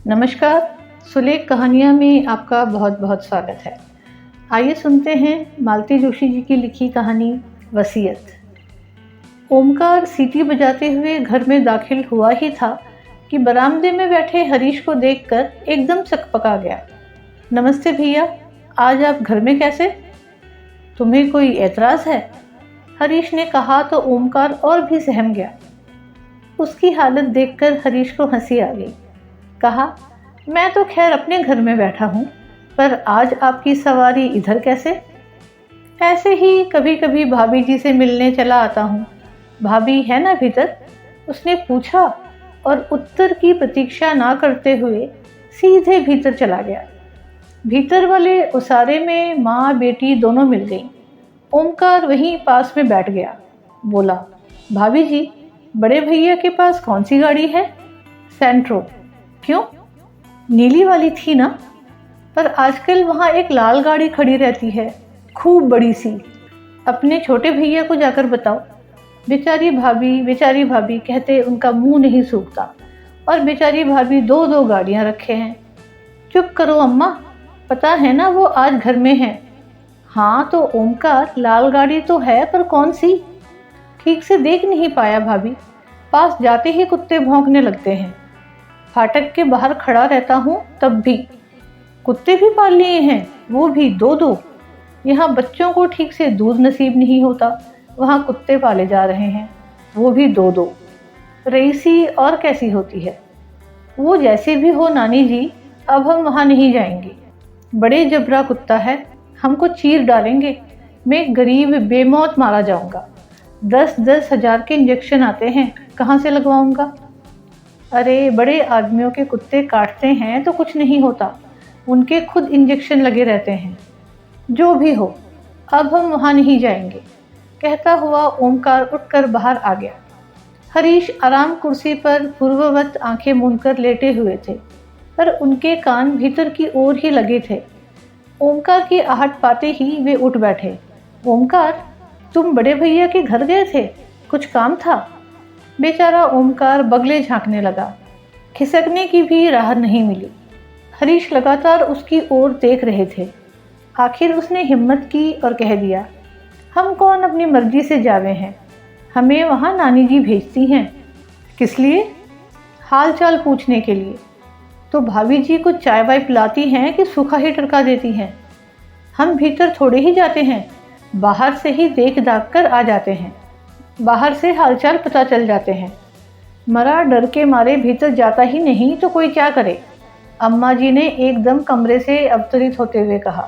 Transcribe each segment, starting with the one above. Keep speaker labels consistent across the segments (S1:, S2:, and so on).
S1: नमस्कार। सुलेख कहानियाँ में आपका बहुत बहुत स्वागत है। आइए सुनते हैं मालती जोशी जी की लिखी कहानी वसीयत। ओमकार सीटी बजाते हुए घर में दाखिल हुआ ही था कि बरामदे में बैठे हरीश को देखकर एकदम सकपका गया। नमस्ते भैया, आज आप घर में कैसे? तुम्हें कोई एतराज़ है? हरीश ने कहा तो ओमकार और भी सहम गया। उसकी हालत देखकर हरीश को हंसी आ गई। कहा, मैं तो खैर अपने घर में बैठा हूँ, पर आज आपकी सवारी इधर कैसे? ऐसे ही कभी कभी भाभी जी से मिलने चला आता हूँ। भाभी है ना भीतर? उसने पूछा और उत्तर की प्रतीक्षा ना करते हुए सीधे भीतर चला गया। भीतर वाले उसारे में माँ बेटी दोनों मिल गईं। ओमकार वहीं पास में बैठ गया। बोला, भाभी जी, बड़े भैया के पास कौन सी गाड़ी है? सेंट्रो। क्यों? नीली वाली थी ना? पर आजकल वहाँ एक लाल गाड़ी खड़ी रहती है, खूब बड़ी सी। अपने छोटे भैया को जाकर बताओ। बेचारी भाभी कहते उनका मुंह नहीं सूखता, और बेचारी भाभी दो दो गाड़ियाँ रखे हैं। चुप करो अम्मा, पता है ना वो आज घर में है। हाँ तो ओमकार, लाल गाड़ी तो है, पर कौन सी? ठीक से देख नहीं पाया भाभी, पास जाते ही कुत्ते भौंकने लगते हैं। फाटक के बाहर खड़ा रहता हूँ तब भी। कुत्ते भी पाल लिए हैं, वो भी दो दो। यहाँ बच्चों को ठीक से दूध नसीब नहीं होता, वहाँ कुत्ते पाले जा रहे हैं, वो भी दो दो। रईसी और कैसी होती है? वो जैसे भी हो नानी जी, अब हम वहाँ नहीं जाएंगे। बड़े जबरा कुत्ता है, हमको चीर डालेंगे। मैं गरीब बेमौत मारा जाऊँगा। 10-10 हजार के इंजेक्शन आते हैं, कहाँ से लगवाऊँगा? अरे बड़े आदमियों के कुत्ते काटते हैं तो कुछ नहीं होता, उनके खुद इंजेक्शन लगे रहते हैं। जो भी हो, अब हम वहाँ नहीं जाएंगे, कहता हुआ ओमकार उठकर बाहर आ गया। हरीश आराम कुर्सी पर पूर्ववत आंखें मूंदकर लेटे हुए थे, पर उनके कान भीतर की ओर ही लगे थे। ओमकार की आहट पाते ही वे उठ बैठे। ओमकार, तुम बड़े भैया के घर गए थे? कुछ काम था? बेचारा ओमकार बगले झांकने लगा। खिसकने की भी राह नहीं मिली। हरीश लगातार उसकी ओर देख रहे थे। आखिर उसने हिम्मत की और कह दिया, हम कौन अपनी मर्जी से जावे हैं, हमें वहाँ नानी जी भेजती हैं। किस लिए? हाल चाल पूछने के लिए। तो भाभी जी को चाय वाय पिलाती हैं कि सूखा ही टरका देती हैं? हम भीतर थोड़े ही जाते हैं, बाहर से ही देख दाख कर आ जाते हैं। बाहर से हालचाल पता चल जाते हैं। मरा डर के मारे भीतर जाता ही नहीं तो कोई क्या करे? अम्मा जी ने एकदम कमरे से अवतरित होते हुए कहा।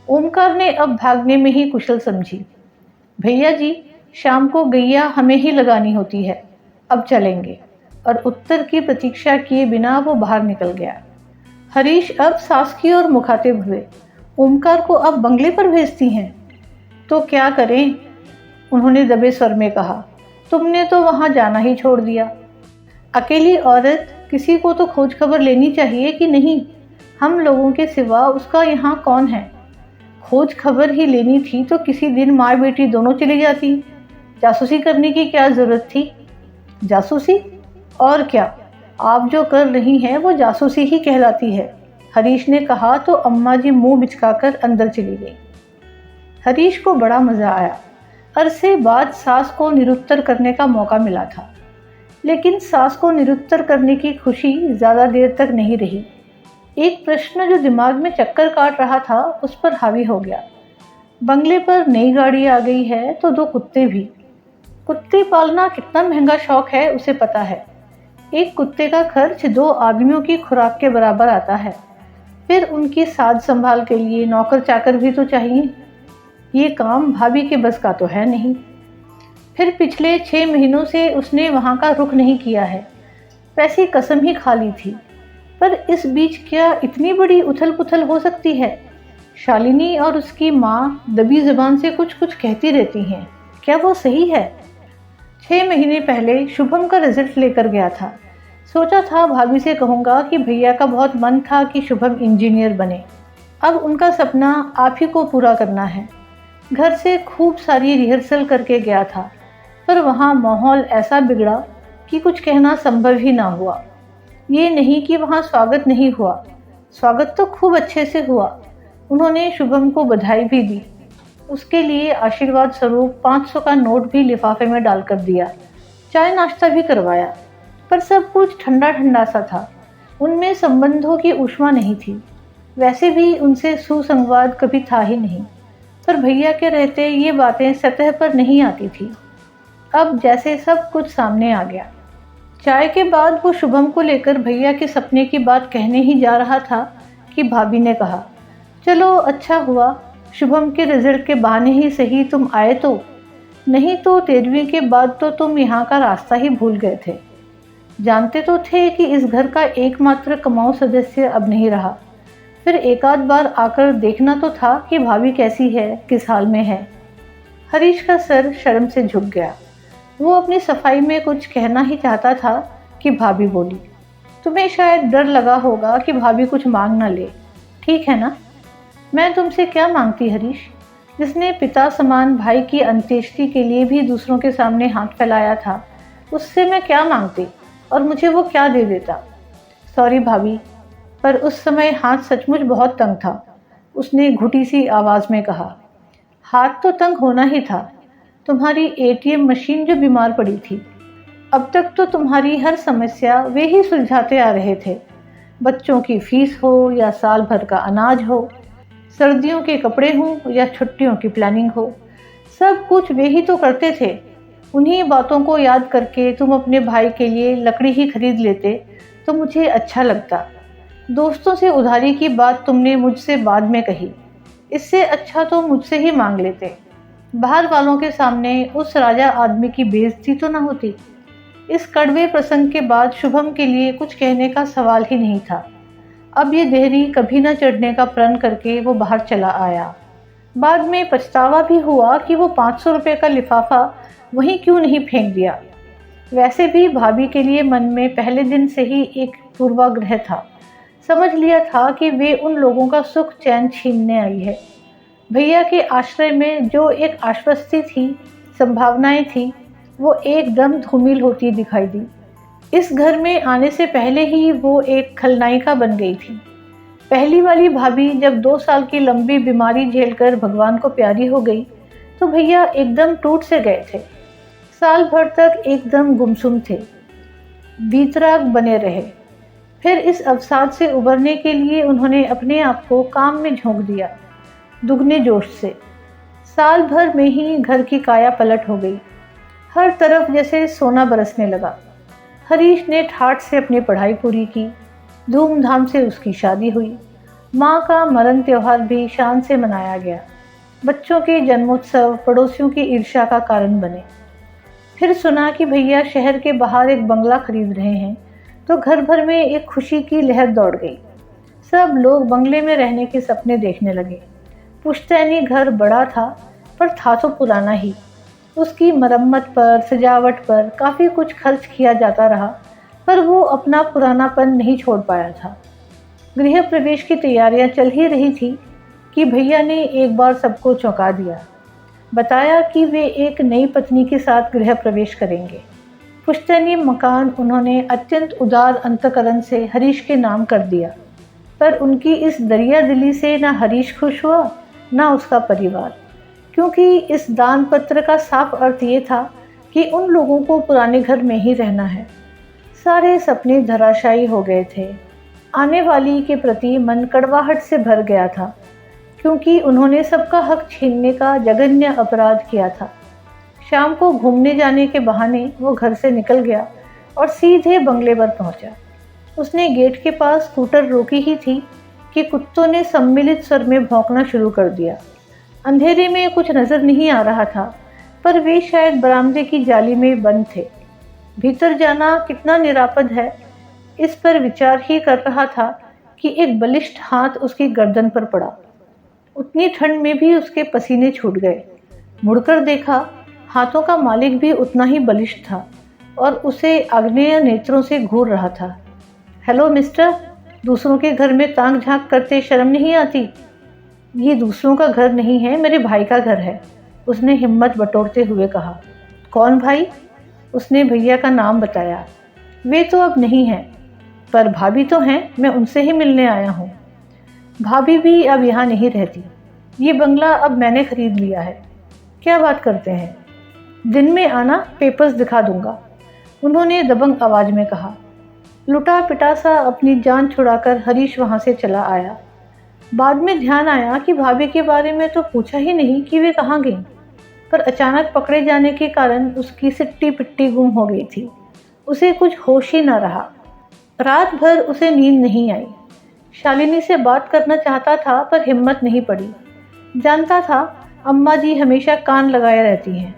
S1: ओमकार ने अब भागने में ही कुशल समझी। भैया जी, शाम को गैया हमें ही लगानी होती है, अब चलेंगे। और उत्तर की प्रतीक्षा किए बिना वो बाहर निकल गया। हरीश अब सास की ओर मुखातिब हुए। ओमकार को अब बंगले पर भेजती हैं? तो क्या करें? उन्होंने दबे स्वर में कहा। तुमने तो वहाँ जाना ही छोड़ दिया। अकेली औरत, किसी को तो खोज खबर लेनी चाहिए कि नहीं? हम लोगों के सिवा उसका यहाँ कौन है? खोज खबर ही लेनी थी तो किसी दिन माँ बेटी दोनों चली जाती। जासूसी करने की क्या जरूरत थी? जासूसी? और क्या, आप जो कर रही हैं वो जासूसी ही कहलाती है, हरीश ने कहा तो अम्मा जी मुंह बिचकाकर अंदर चली गई। हरीश को बड़ा मजा आया। अरसे बाद सास को निरुत्तर करने का मौका मिला था, लेकिन सास को निरुत्तर करने की खुशी ज़्यादा देर तक नहीं रही। एक प्रश्न जो दिमाग में चक्कर काट रहा था उस पर हावी हो गया। बंगले पर नई गाड़ी आ गई है तो दो कुत्ते भी। कुत्ते पालना कितना महंगा शौक है उसे पता है। एक कुत्ते का खर्च 2 आदमियों की खुराक के बराबर आता है। फिर उनकी साज संभाल के लिए नौकर चाकर भी तो चाहिए। ये काम भाभी के बस का तो है नहीं। फिर पिछले 6 महीनों से उसने वहाँ का रुख नहीं किया है, वैसी कसम ही खा ली थी। पर इस बीच क्या इतनी बड़ी उथल पुथल हो सकती है? शालिनी और उसकी माँ दबी जुबान से कुछ कुछ कहती रहती हैं, क्या वो सही है? 6 महीने पहले शुभम का रिजल्ट लेकर गया था। सोचा था भाभी से कहूँगा कि भैया का बहुत मन था कि शुभम इंजीनियर बने। अब उनका सपना आप ही को पूरा करना है। घर से खूब सारी रिहर्सल करके गया था, पर वहाँ माहौल ऐसा बिगड़ा कि कुछ कहना संभव ही ना हुआ। ये नहीं कि वहाँ स्वागत नहीं हुआ, स्वागत तो खूब अच्छे से हुआ। उन्होंने शुभम को बधाई भी दी, उसके लिए आशीर्वाद स्वरूप 500 का नोट भी लिफाफे में डालकर दिया, चाय नाश्ता भी करवाया। पर सब कुछ ठंडा ठंडा सा था, उनमें संबंधों की ऊष्मा नहीं थी। वैसे भी उनसे सुसंवाद कभी था ही नहीं, पर भैया के रहते ये बातें सतह पर नहीं आती थी। अब जैसे सब कुछ सामने आ गया। चाय के बाद वो शुभम को लेकर भैया के सपने की बात कहने ही जा रहा था कि भाभी ने कहा, चलो अच्छा हुआ, शुभम के रिजल्ट के बहाने ही सही तुम आए तो, नहीं तो 13वीं के बाद तो तुम यहाँ का रास्ता ही भूल गए थे। जानते तो थे कि इस घर का एकमात्र कमाऊ सदस्य अब नहीं रहा, फिर एक आध बार आकर देखना तो था कि भाभी कैसी है, किस हाल में है। हरीश का सर शर्म से झुक गया। वो अपनी सफाई में कुछ कहना ही चाहता था कि भाभी बोली, तुम्हें शायद डर लगा होगा कि भाभी कुछ मांग ना ले, ठीक है ना? मैं तुमसे क्या मांगती हरीश, जिसने पिता समान भाई की अंत्येष्टि के लिए भी दूसरों के सामने हाथ फैलाया था, उससे मैं क्या मांगती और मुझे वो क्या दे देता? सॉरी भाभी, पर उस समय हाथ सचमुच बहुत तंग था, उसने घुटी सी आवाज़ में कहा। हाथ तो तंग होना ही था, तुम्हारी एटीएम मशीन जो बीमार पड़ी थी। अब तक तो तुम्हारी हर समस्या वे ही सुलझाते आ रहे थे, बच्चों की फीस हो या साल भर का अनाज हो, सर्दियों के कपड़े हों या छुट्टियों की प्लानिंग हो, सब कुछ वे ही तो करते थे। उन्हीं बातों को याद करके तुम अपने भाई के लिए लकड़ी ही खरीद लेते तो मुझे अच्छा लगता। दोस्तों से उधारी की बात तुमने मुझसे बाद में कही, इससे अच्छा तो मुझसे ही मांग लेते। बाहर वालों के सामने उस राजा आदमी की बेइज्जती तो न होती। इस कड़वे प्रसंग के बाद शुभम के लिए कुछ कहने का सवाल ही नहीं था। अब ये देहरी कभी न चढ़ने का प्रण करके वो बाहर चला आया। बाद में पछतावा भी हुआ कि वो 500 रुपये का लिफाफा वहीं क्यों नहीं फेंक दिया। वैसे भी भाभी के लिए मन में पहले दिन से ही एक पूर्वाग्रह था। समझ लिया था कि वे उन लोगों का सुख चैन छीनने आई है। भैया के आश्रय में जो एक आश्वस्ति थी, संभावनाएं थी, वो एकदम धूमिल होती दिखाई दी। इस घर में आने से पहले ही वो एक खलनायिका बन गई थी। पहली वाली भाभी जब 2 साल की लंबी बीमारी झेलकर भगवान को प्यारी हो गई तो भैया एकदम टूट से गए थे। साल भर तक एकदम गुमसुम थे, बीतराग बने रहे। फिर इस अवसाद से उबरने के लिए उन्होंने अपने आप को काम में झोंक दिया, दुगने जोश से। साल भर में ही घर की काया पलट हो गई, हर तरफ जैसे सोना बरसने लगा। हरीश ने ठाठ से अपनी पढ़ाई पूरी की, धूमधाम से उसकी शादी हुई, माँ का मरण त्योहार भी शान से मनाया गया। बच्चों के जन्मोत्सव पड़ोसियों की ईर्ष्या का कारण बने। फिर सुना कि भैया शहर के बाहर एक बंगला खरीद रहे हैं, तो घर भर में एक खुशी की लहर दौड़ गई। सब लोग बंगले में रहने के सपने देखने लगे। पुश्तैनी घर बड़ा था, पर था तो पुराना ही। उसकी मरम्मत पर, सजावट पर काफ़ी कुछ खर्च किया जाता रहा, पर वो अपना पुरानापन नहीं छोड़ पाया था। गृह प्रवेश की तैयारियां चल ही रही थी कि भैया ने एक बार सबको चौंका दिया। बताया कि वे एक नई पत्नी के साथ गृह प्रवेश करेंगे। पुश्तैनी मकान उन्होंने अत्यंत उदार अंतकरण से हरीश के नाम कर दिया, पर उनकी इस दरिया दिली से ना हरीश खुश हुआ ना उसका परिवार, क्योंकि इस दान पत्र का साफ अर्थ ये था कि उन लोगों को पुराने घर में ही रहना है। सारे सपने धराशायी हो गए थे। आने वाली के प्रति मन कड़वाहट से भर गया था, क्योंकि उन्होंने सबका हक छीनने का जघन्य अपराध किया था। शाम को घूमने जाने के बहाने वो घर से निकल गया और सीधे बंगले पर पहुंचा। उसने गेट के पास स्कूटर रोकी ही थी कि कुत्तों ने सम्मिलित स्वर में भौंकना शुरू कर दिया। अंधेरे में कुछ नजर नहीं आ रहा था, पर वे शायद बरामदे की जाली में बंद थे। भीतर जाना कितना निरापद है, इस पर विचार ही कर रहा था कि एक बलिष्ठ हाथ उसकी गर्दन पर पड़ा। उतनी ठंड में भी उसके पसीने छूट गए। मुड़कर देखा, हाथों का मालिक भी उतना ही बलिष्ठ था और उसे आग्नेय नेत्रों से घूर रहा था। हेलो मिस्टर, दूसरों के घर में ताक झांक करते शर्म नहीं आती? ये दूसरों का घर नहीं है, मेरे भाई का घर है, उसने हिम्मत बटोरते हुए कहा। कौन भाई? उसने भैया का नाम बताया। वे तो अब नहीं हैं। पर भाभी तो हैं, मैं उनसे ही मिलने आया हूँ। भाभी भी अब यहाँ नहीं रहती। ये बंगला अब मैंने खरीद लिया है। क्या बात करते हैं? दिन में आना, पेपर्स दिखा दूंगा, उन्होंने दबंग आवाज़ में कहा। लुटा पिटा सा अपनी जान छुड़ाकर हरीश वहाँ से चला आया। बाद में ध्यान आया कि भाभी के बारे में तो पूछा ही नहीं कि वे कहाँ गईं, पर अचानक पकड़े जाने के कारण उसकी सिट्टी पिट्टी गुम हो गई थी। उसे कुछ होश ही न रहा। रात भर उसे नींद नहीं आई। शालिनी से बात करना चाहता था पर हिम्मत नहीं पड़ी। जानता था अम्मा जी हमेशा कान लगाए रहती हैं।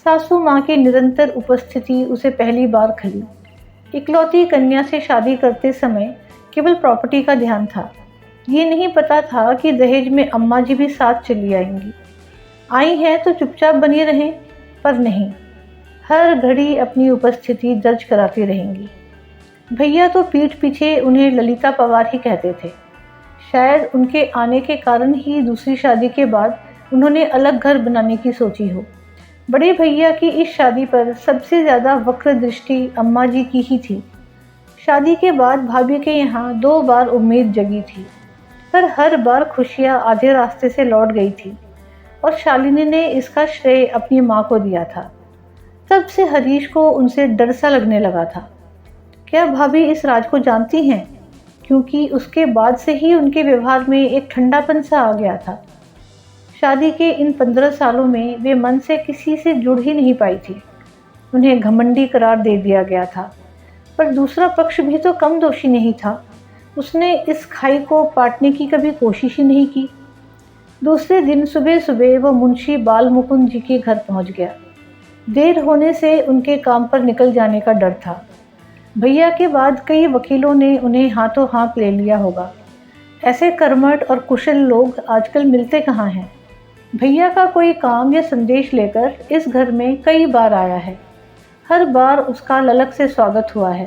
S1: सासू माँ की निरंतर उपस्थिति उसे पहली बार खली। इकलौती कन्या से शादी करते समय केवल प्रॉपर्टी का ध्यान था। ये नहीं पता था कि दहेज में अम्मा जी भी साथ चली आएंगी। आई हैं तो चुपचाप बनी रहें, पर नहीं, हर घड़ी अपनी उपस्थिति दर्ज कराती रहेंगी। भैया तो पीठ पीछे उन्हें ललिता पवार ही कहते थे। शायद उनके आने के कारण ही दूसरी शादी के बाद उन्होंने अलग घर बनाने की सोची हो। बड़े भैया की इस शादी पर सबसे ज़्यादा वक्र दृष्टि अम्मा जी की ही थी। शादी के बाद भाभी के यहाँ 2 बार उम्मीद जगी थी, पर हर बार खुशियाँ आधे रास्ते से लौट गई थी और शालिनी ने इसका श्रेय अपनी माँ को दिया था। तब से हरीश को उनसे डर सा लगने लगा था। क्या भाभी इस राज को जानती हैं? क्योंकि उसके बाद से ही उनके व्यवहार में एक ठंडापन सा आ गया था। शादी के इन 15 सालों में वे मन से किसी से जुड़ ही नहीं पाई थी। उन्हें घमंडी करार दे दिया गया था, पर दूसरा पक्ष भी तो कम दोषी नहीं था। उसने इस खाई को पाटने की कभी कोशिश ही नहीं की। दूसरे दिन सुबह सुबह वह मुंशी बाल मुकुंद जी के घर पहुंच गया। देर होने से उनके काम पर निकल जाने का डर था। भैया के बाद कई वकीलों ने उन्हें हाथों हाथ ले लिया होगा। ऐसे कर्मठ और कुशल लोग आजकल मिलते कहाँ हैं। भैया का कोई काम या संदेश लेकर इस घर में कई बार आया है। हर बार उसका ललक से स्वागत हुआ है,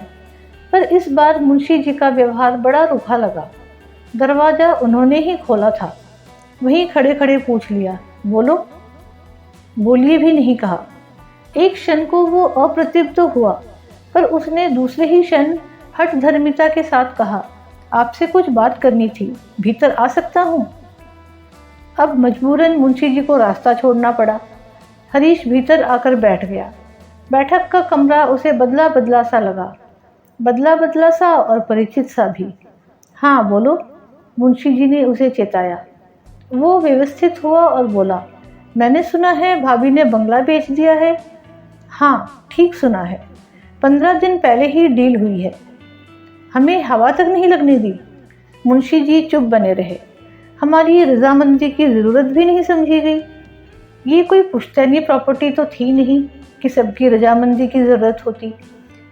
S1: पर इस बार मुंशी जी का व्यवहार बड़ा रूखा लगा। दरवाज़ा उन्होंने ही खोला था। वहीं खड़े खड़े पूछ लिया, बोलो। बोलिए भी नहीं कहा। एक क्षण को वो अप्रतिभ हुआ, पर उसने दूसरे ही क्षण हठ धर्मिता के साथ कहा, आपसे कुछ बात करनी थी, भीतर आ सकता हूँ? अब मजबूरन मुंशी जी को रास्ता छोड़ना पड़ा। हरीश भीतर आकर बैठ गया। बैठक का कमरा उसे बदला बदला सा लगा, बदला बदला सा और परिचित सा भी। हाँ बोलो, मुंशी जी ने उसे चेताया। वो व्यवस्थित हुआ और बोला, मैंने सुना है भाभी ने बंगला बेच दिया है। हाँ, ठीक सुना है। 15 दिन पहले ही डील हुई है। हमें हवा तक नहीं लगने दी। मुंशी जी चुप बने रहे। हमारी रजामंदी की ज़रूरत भी नहीं समझी गई। ये कोई पुश्तैनी प्रॉपर्टी तो थी नहीं कि सबकी रजामंदी की ज़रूरत होती।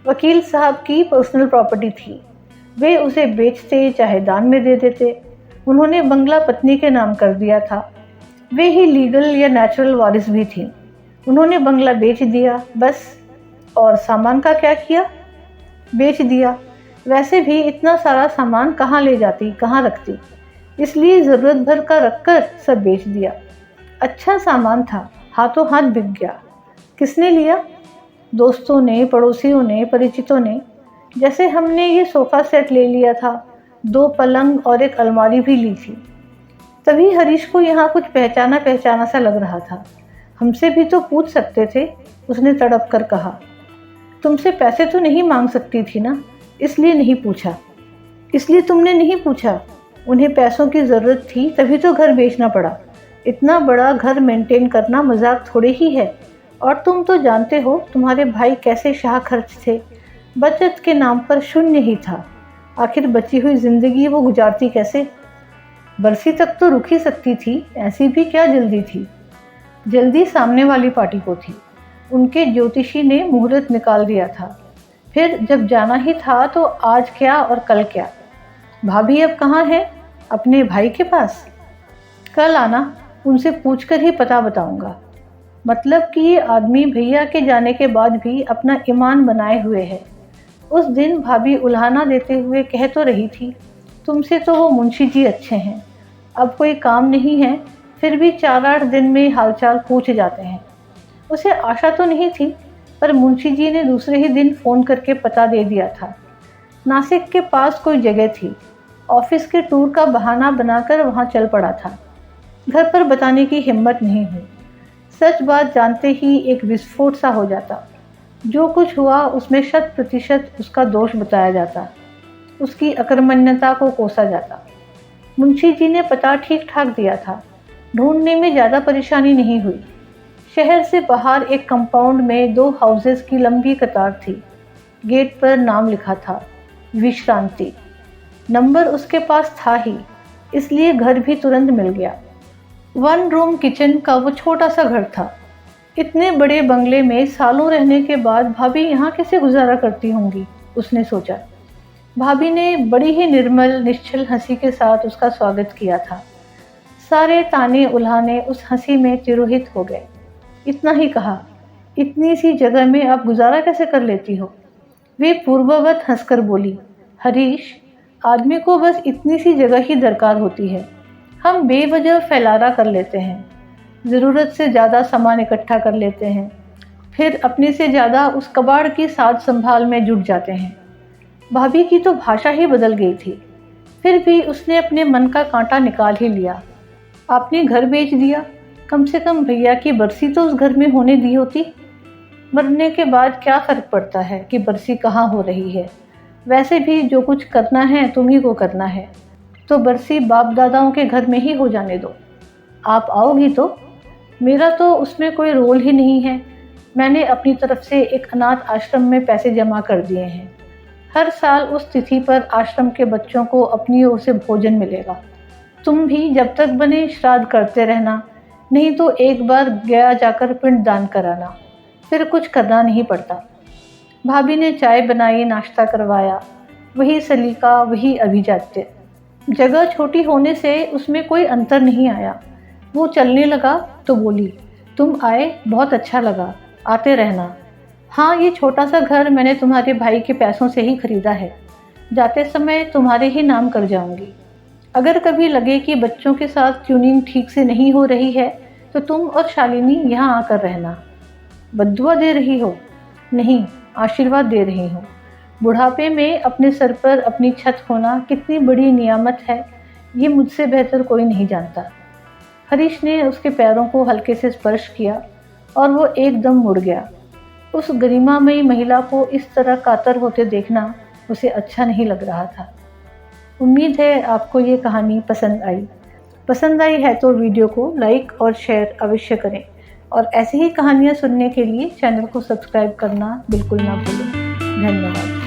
S1: वकील साहब की पर्सनल प्रॉपर्टी थी। वे उसे बेचते चाहे दान में दे देते। उन्होंने बंगला पत्नी के नाम कर दिया था। वे ही लीगल या नेचुरल वारिस भी थी। उन्होंने बंगला बेच दिया, बस। और सामान का क्या किया? बेच दिया। वैसे भी इतना सारा सामान कहाँ ले जाती, कहाँ रखती, इसलिए ज़रूरत भर का रखकर सब बेच दिया। अच्छा सामान था, हाथों हाथ बिक गया। किसने लिया? दोस्तों ने, पड़ोसियों ने, परिचितों ने। जैसे हमने ये सोफ़ा सेट ले लिया था, 2 पलंग और एक अलमारी भी ली थी। तभी हरीश को यहाँ कुछ पहचाना पहचाना सा लग रहा था। हमसे भी तो पूछ सकते थे, उसने तड़प कर कहा। तुमसे पैसे तो नहीं मांग सकती थी ना, इसलिए नहीं पूछा। इसलिए तुमने नहीं पूछा? उन्हें पैसों की ज़रूरत थी, तभी तो घर बेचना पड़ा। इतना बड़ा घर मेंटेन करना मजाक थोड़े ही है। और तुम तो जानते हो तुम्हारे भाई कैसे शाह खर्च थे। बचत के नाम पर शून्य ही था। आखिर बची हुई ज़िंदगी वो गुजारती कैसे? बरसी तक तो रुक ही सकती थी, ऐसी भी क्या जल्दी थी? जल्दी सामने वाली पार्टी को थी। उनके ज्योतिषी ने मुहूर्त निकाल दिया था। फिर जब जाना ही था तो आज क्या और कल क्या। भाभी अब कहाँ है? अपने भाई के पास। कल आना, उनसे पूछकर ही पता बताऊंगा। मतलब कि ये आदमी भैया के जाने के बाद भी अपना ईमान बनाए हुए है। उस दिन भाभी उल्हाना देते हुए कह तो रही थी, तुमसे तो वो मुंशी जी अच्छे हैं, अब कोई काम नहीं है, फिर भी 4-8 दिन में हालचाल पूछ जाते हैं। उसे आशा तो नहीं थी, पर मुंशी जी ने दूसरे ही दिन फ़ोन करके पता दे दिया था। नासिक के पास कोई जगह थी। ऑफिस के टूर का बहाना बनाकर वहाँ चल पड़ा था। घर पर बताने की हिम्मत नहीं हुई। सच बात जानते ही एक विस्फोट सा हो जाता। जो कुछ हुआ उसमें 100% उसका दोष बताया जाता, उसकी अकर्मण्यता को कोसा जाता। मुंशी जी ने पता ठीक ठाक दिया था, ढूंढने में ज़्यादा परेशानी नहीं हुई। शहर से बाहर एक कंपाउंड में 2 हाउसेस की लंबी कतार थी। गेट पर नाम लिखा था, विश्रांति। नंबर उसके पास था ही, इसलिए घर भी तुरंत मिल गया। 1 रूम किचन का वो छोटा सा घर था। इतने बड़े बंगले में सालों रहने के बाद भाभी यहाँ कैसे गुजारा करती होंगी, उसने सोचा। भाभी ने बड़ी ही निर्मल निश्चल हंसी के साथ उसका स्वागत किया था। सारे ताने उल्हाने उस हंसी में तिरोहित हो गए। इतना ही कहा, इतनी सी जगह में आप गुजारा कैसे कर लेती हो? वे पूर्ववत हंसकर बोली, हरीश, आदमी को बस इतनी सी जगह ही दरकार होती है। हम बेवजह फैलारा कर लेते हैं, ज़रूरत से ज़्यादा सामान इकट्ठा कर लेते हैं, फिर अपने से ज़्यादा उस कबाड़ की साज संभाल में जुट जाते हैं। भाभी की तो भाषा ही बदल गई थी, फिर भी उसने अपने मन का कांटा निकाल ही लिया। आपने घर बेच दिया, कम से कम भैया की बरसी तो उस घर में होने दी होती। मरने के बाद क्या फ़र्क पड़ता है कि बरसी कहाँ हो रही है? वैसे भी जो कुछ करना है तुम्ही को करना है, तो बरसी बाप दादाओं के घर में ही हो जाने दो। आप आओगी तो? मेरा तो उसमें कोई रोल ही नहीं है। मैंने अपनी तरफ से एक अनाथ आश्रम में पैसे जमा कर दिए हैं। हर साल उस तिथि पर आश्रम के बच्चों को अपनी ओर से भोजन मिलेगा। तुम भी जब तक बने श्राद्ध करते रहना, नहीं तो एक बार गया जाकर पिंड दान कराना, फिर कुछ करना नहीं पड़ता। भाभी ने चाय बनाई, नाश्ता करवाया, वही सलीका, वही अभिजात्य। जगह छोटी होने से उसमें कोई अंतर नहीं आया। वो चलने लगा तो बोली, तुम आए, बहुत अच्छा लगा, आते रहना। हाँ, ये छोटा सा घर मैंने तुम्हारे भाई के पैसों से ही खरीदा है। जाते समय तुम्हारे ही नाम कर जाऊंगी। अगर कभी लगे कि बच्चों के साथ ट्यूनिंग ठीक से नहीं हो रही है तो तुम और शालिनी यहाँ आकर रहना। बद्दुआ दे रही हो? नहीं, आशीर्वाद दे रही हूँ। बुढ़ापे में अपने सर पर अपनी छत होना कितनी बड़ी नियामत है, ये मुझसे बेहतर कोई नहीं जानता। हरीश ने उसके पैरों को हल्के से स्पर्श किया और वो एकदम मुड़ गया। उस गरिमामयी महिला को इस तरह कातर होते देखना उसे अच्छा नहीं लग रहा था। उम्मीद है आपको ये कहानी पसंद आई है तो वीडियो को लाइक और शेयर अवश्य करें, और ऐसी ही कहानियाँ सुनने के लिए चैनल को सब्सक्राइब करना बिल्कुल ना भूलें। धन्यवाद।